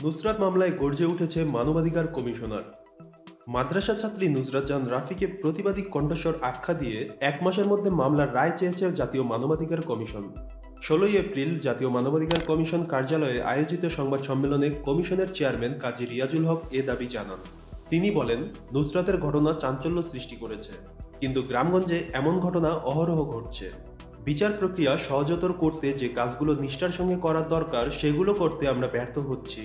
নুসরাত মামলায় গর্জে উঠেছে মানবাধিকার কমিশনার। মাদ্রাসা ছাত্রী নুসরাত জাহান রাফিকে প্রতিবাদী কণ্ঠস্বর আখ্যা দিয়ে ১ মাসের মধ্যে মামলার রায় চেয়েছে জাতীয় মানবাধিকার কমিশন। ১৬ই এপ্রিল জাতীয় মানবাধিকার কমিশন কার্যালয়ে আয়োজিত সংবাদ সম্মেলনে কমিশনের চেয়ারম্যান কাজী রিয়াজুল হক এ দাবি জানান। তিনি বলেন, নুসরাতের ঘটনা চাঞ্চল্য সৃষ্টি করেছে, কিন্তু গ্রামগঞ্জে এমন ঘটনা অহরহ ঘটছে। বিচার প্রক্রিয়া সহজতর করতে যে কাজগুলো নিষ্ঠার সঙ্গে করার দরকার সেগুলো করতে আমরা ব্যর্থ হচ্ছি।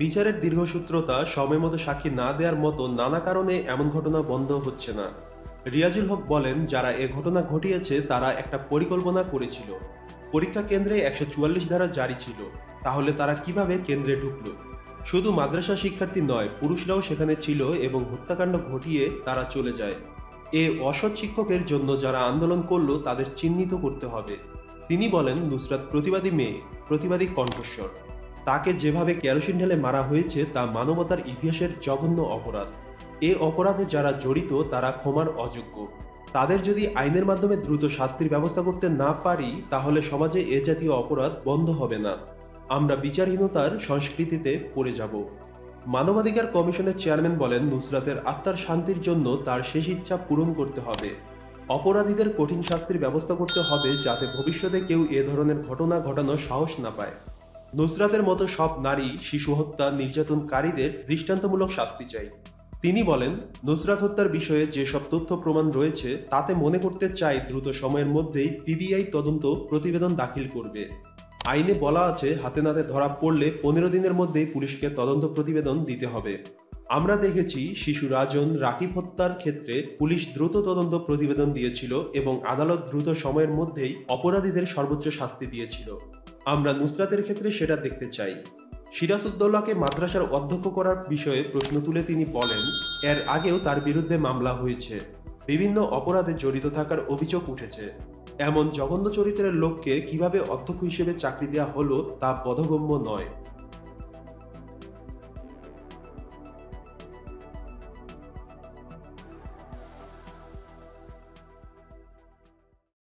বিচারের দীর্ঘসূত্রতা, সময়মতো সাক্ষী না দেওয়ার মতো নানা কারণে এমন ঘটনা বন্ধ হচ্ছে না। রিয়াজুল হক বলেন, যারা এ ঘটনা ঘটিয়েছে তারা একটা পরিকল্পনা করেছিল। পরীক্ষা কেন্দ্রে ১৪৪ ধারা জারি ছিল, তাহলে তারা কিভাবে কেন্দ্রে ঢুকলো? শুধু মাদ্রাসা শিক্ষার্থী নয়, পুরুষরাও সেখানে ছিল এবং হত্যাকাণ্ড ঘটিয়ে তারা চলে যায়। এ অসৎ শিক্ষকের জন্য যারা আন্দোলন করলো তাদের চিহ্নিত করতে হবে। তিনি বলেন, নুসরাত প্রতিবাদী মেয়ে, প্রতিবাদী কণ্ঠস্বর। তাকে যেভাবে কেরোসিন ঢেলে মারা হয়েছে তা মানবতার ইতিহাসের জঘন্য অপরাধ। এ অপরাধে যারা জড়িত তারা ক্ষমার অযোগ্য। তাদের যদি আইনের মাধ্যমে দ্রুত শাস্তির ব্যবস্থা করতে না পারি, তাহলে সমাজে এ জাতীয় অপরাধ বন্ধ হবে না। আমরা বিচারহীনতার সংস্কৃতিতে পড়ে যাব। মানবাধিকার কমিশনের চেয়ারম্যান বলেন, নুসরাতের আত্মার শান্তির জন্য তার শেষ ইচ্ছা পূরণ করতে হবে। অপরাধীদের কঠিন শাস্তির ব্যবস্থা করতে হবে, যাতে ভবিষ্যতে কেউ এ ধরনের ঘটনা ঘটানোর সাহস না পায়। নুসরাতের মতো সব নারী, শিশু হত্যা নির্যাতনকারীদের দৃষ্টান্তমূলক শাস্তি চাই। তিনি বলেন, নুসরাত হত্যার বিষয়ে যেসব তথ্য প্রমাণ রয়েছে তাতে মনে করতে চাই দ্রুত সময়ের মধ্যেই পিবিআই তদন্ত প্রতিবেদন দাখিল করবে। আইনে বলা আছে, হাতে নাতে ধরা পড়লে ১৫ দিনের মধ্যেই পুলিশকে তদন্ত প্রতিবেদন দিতে হবে। আমরা দেখেছি শিশু রাজন, রাকিব হত্যার ক্ষেত্রে পুলিশ দ্রুত তদন্ত প্রতিবেদন দিয়েছিল এবং আদালত দ্রুত সময়ের মধ্যেই অপরাধীদের সর্বোচ্চ শাস্তি দিয়েছিল। আমরা নুসরাতের ক্ষেত্রে সেটা দেখতে চাই। সিরাজউদ্দৌলাকে মাদ্রাসার অধ্যক্ষ করার বিষয়ে প্রশ্ন তুলে তিনি বলেন, এর আগেও তার বিরুদ্ধে মামলা হয়েছে, বিভিন্ন অপরাধে জড়িত থাকার অভিযোগ উঠেছে। এমন জঘন্য চরিত্রের লোককে কিভাবে অধ্যক্ষ হিসেবে চাকরি দেওয়া হলো তা বোধগম্য নয়।